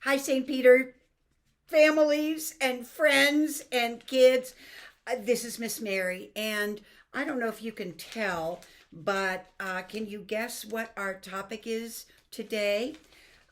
Hi, Saint Peter families and friends and kids. This is Miss Mary, and I don't know if you can tell, but can you guess what our topic is today?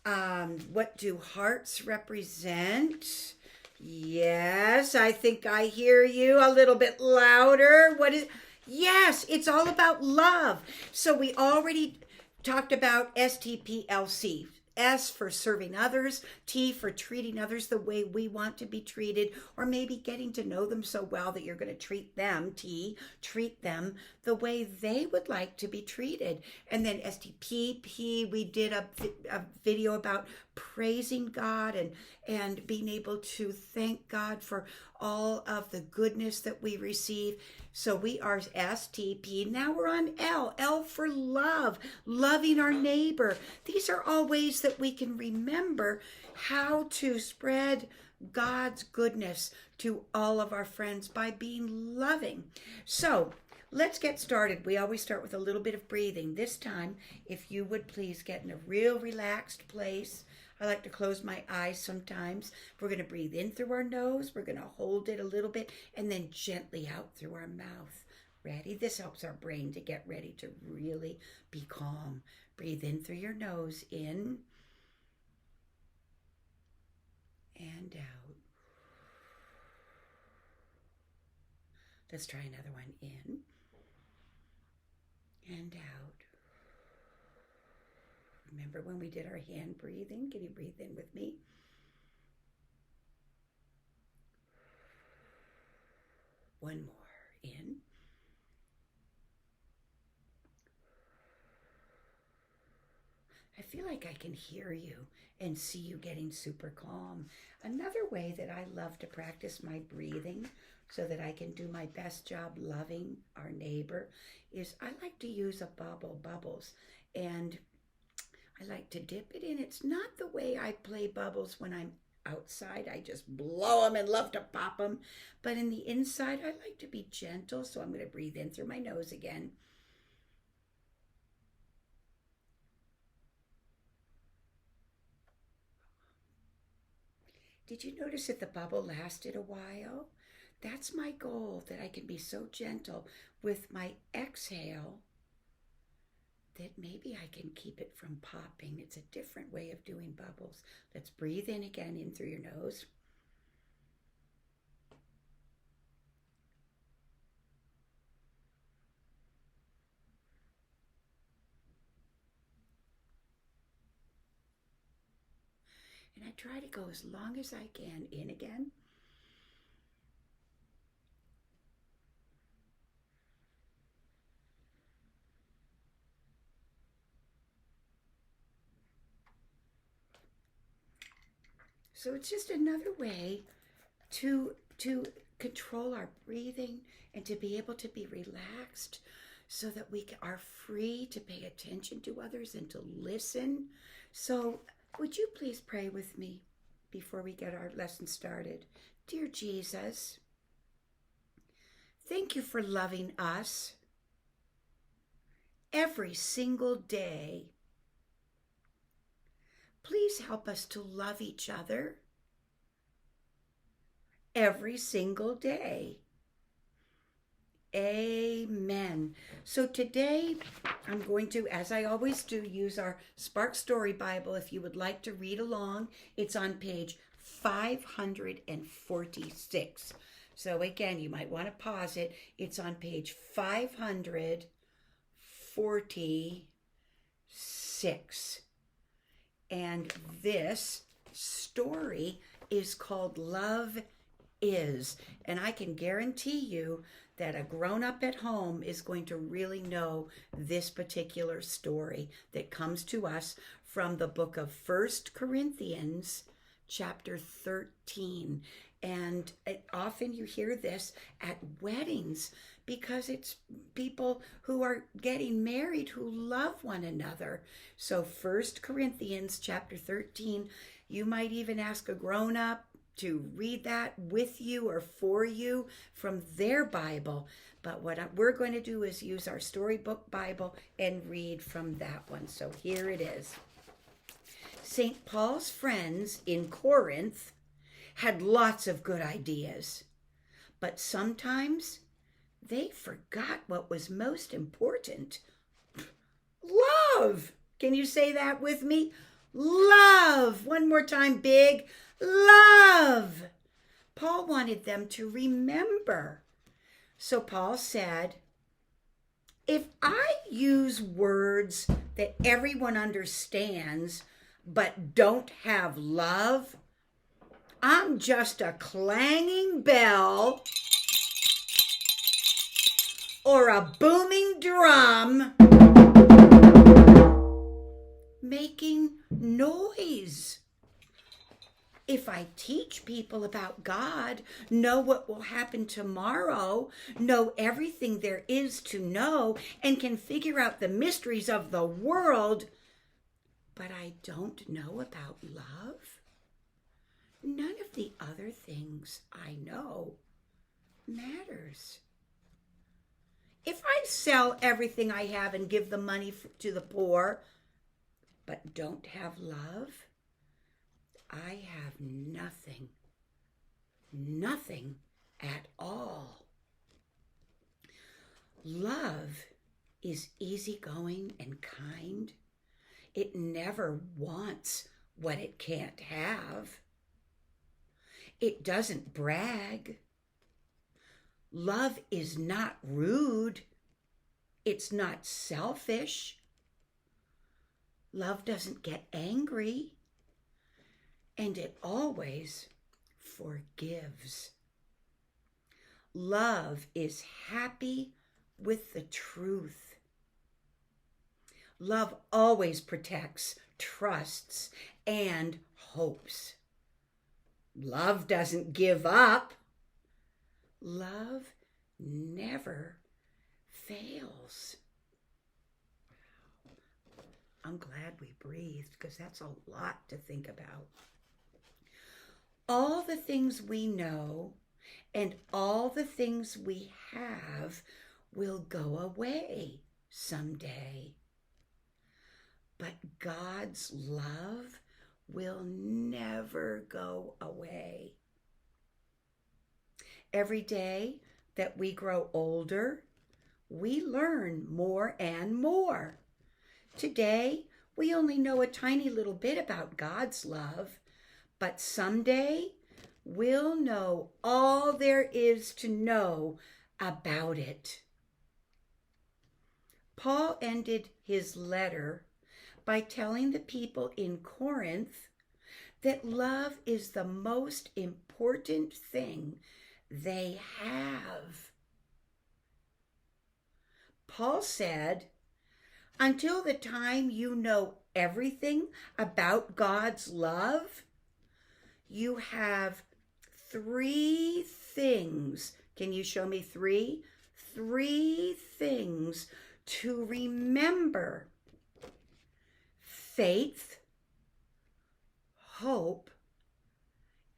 What do hearts represent? Yes, I think I hear you a little bit louder. What is? Yes, it's all about love. So we already talked about StPLC. S for serving others, T for treating others the way we want to be treated, or maybe getting to know them so well that you're going to treat them, T, treat them the way they would like to be treated. And then STP, we did a video about praising God and being able to thank God for all of the goodness that we receive. So we are STP. Now we're on L. L for love, loving our neighbor. These are all ways that we can remember how to spread God's goodness to all of our friends by being loving. So let's get started. We always start with a little bit of breathing. This time, if you would please get in a real relaxed place. I like to close my eyes sometimes. We're going to breathe in through our nose. We're going to hold it a little bit and then gently out through our mouth. Ready? This helps our brain to get ready to really be calm. Breathe in through your nose, in and out. Let's try another one. In and out. Remember when we did our hand breathing? Can you breathe in with me? One more. In. I feel like I can hear you and see you getting super calm. Another way that I love to practice my breathing so that I can do my best job loving our neighbor is I like to use a bubbles. And I like to dip it in. It's not the way I play bubbles when I'm outside. I just blow them and love to pop them. But in the inside, I like to be gentle. So I'm going to breathe in through my nose again. Did you notice that the bubble lasted a while? That's my goal, that I can be so gentle with my exhale that maybe I can keep it from popping. It's a different way of doing bubbles. Let's breathe in again, in through your nose. And I try to go as long as I can. In again. So it's just another way to control our breathing and to be able to be relaxed so that we are free to pay attention to others and to listen. So would you please pray with me before we get our lesson started? Dear Jesus, thank you for loving us every single day. Please help us to love each other every single day. Amen. So today I'm going to, as I always do, use our Spark Story Bible. If you would like to read along, it's on page 546. So again, you might want to pause it. It's on page 546. And this story is called Love Is. And I can guarantee you that a grown-up at home is going to really know this particular story that comes to us from the book of 1 Corinthians, chapter 13. And often you hear this at weddings because it's people who are getting married who love one another. So 1 Corinthians chapter 13, you might even ask a grown-up to read that with you or for you from their Bible. But what we're going to do is use our storybook Bible and read from that one. So here it is. St. Paul's friends in Corinth had lots of good ideas, but sometimes they forgot what was most important. Love. Can you say that with me? Love. One more time, big. Love. Paul wanted them to remember. So Paul said, if I use words that everyone understands but don't have love, I'm just a clanging bell or a booming drum making noise. If I teach people about God, know what will happen tomorrow, know everything there is to know, and can figure out the mysteries of the world, but I don't know about love, none of the other things I know matters. If I sell everything I have and give the money to the poor, but don't have love, I have nothing at all. Love is easygoing and kind. It never wants what it can't have. It doesn't brag. Love is not rude. It's not selfish. Love doesn't get angry. And it always forgives. Love is happy with the truth. Love always protects, trusts, and hopes. Love doesn't give up. Love never fails. I'm glad we breathed, because that's a lot to think about. All the things we know and all the things we have will go away someday. But God's love will never go away. Every day that we grow older, we learn more and more. Today, we only know a tiny little bit about God's love, but someday we'll know all there is to know about it. Paul ended his letter by telling the people in Corinth that love is the most important thing they have. Paul said, until the time you know everything about God's love, you have 3 things. Can you show me 3? 3 things to remember: faith, hope,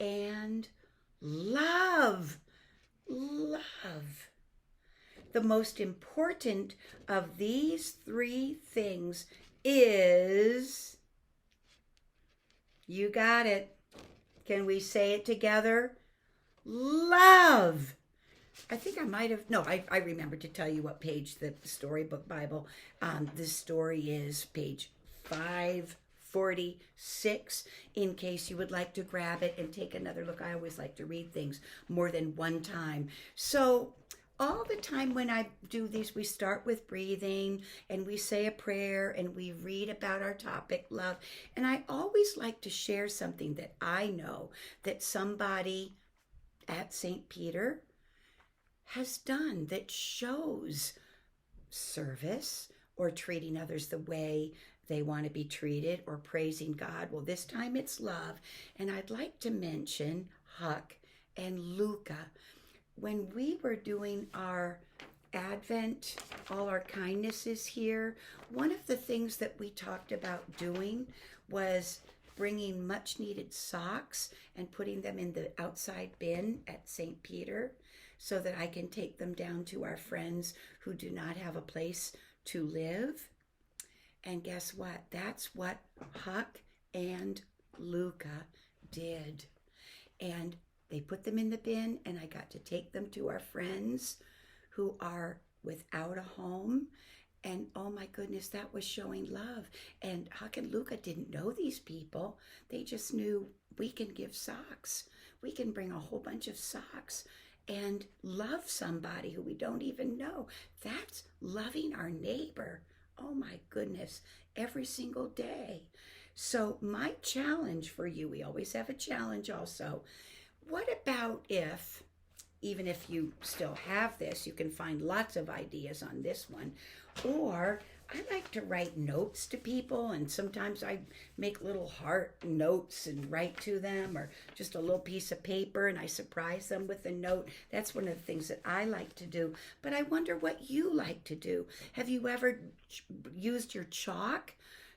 and love. Love. The most important of these 3 things is, you got it. Can we say it together? Love. I think I might have, no, I remembered to tell you what page the Storybook Bible, this story is page 546, in case you would like to grab it and take another look. I always like to read things more than one time. So all the time when I do these, we start with breathing and we say a prayer and we read about our topic, love. And I always like to share something that I know that somebody at Saint Peter has done that shows service or treating others the way they want to be treated or praising God. Well, this time it's love. And I'd like to mention Huck and Luca. When we were doing our Advent, all our kindnesses here, one of the things that we talked about doing was bringing much needed socks and putting them in the outside bin at St. Peter so that I can take them down to our friends who do not have a place to live. And guess what? That's what Huck and Luca did. And they put them in the bin, and I got to take them to our friends who are without a home. And oh my goodness, that was showing love. And Huck and Luca didn't know these people. They just knew we can give socks. We can bring a whole bunch of socks and love somebody who we don't even know. That's loving our neighbor. Oh my goodness, every single day. So my challenge for you, we always have a challenge also. What about if, even if you still have this, you can find lots of ideas on this one. Or I like to write notes to people, and sometimes I make little heart notes and write to them, or just a little piece of paper and I surprise them with a note. That's one of the things that I like to do. But I wonder what you like to do. Have you ever used your chalk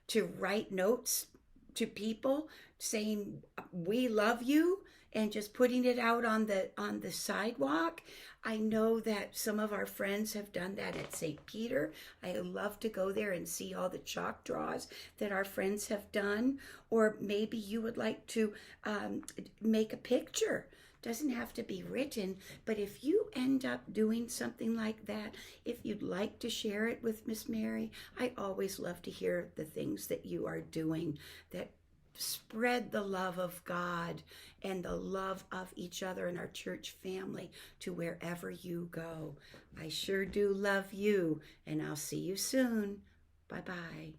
to write notes to people saying, "We love you," and just putting it out on the sidewalk? I know that some of our friends have done that at Saint Peter. I love to go there and see all the chalk draws that our friends have done. Or maybe you would like to make a picture. Doesn't have to be written, but if you end up doing something like that, if you'd like to share it with Miss Mary, I always love to hear the things that you are doing that spread the love of God and the love of each other and our church family to wherever you go. I sure do love you, and I'll see you soon. Bye-bye.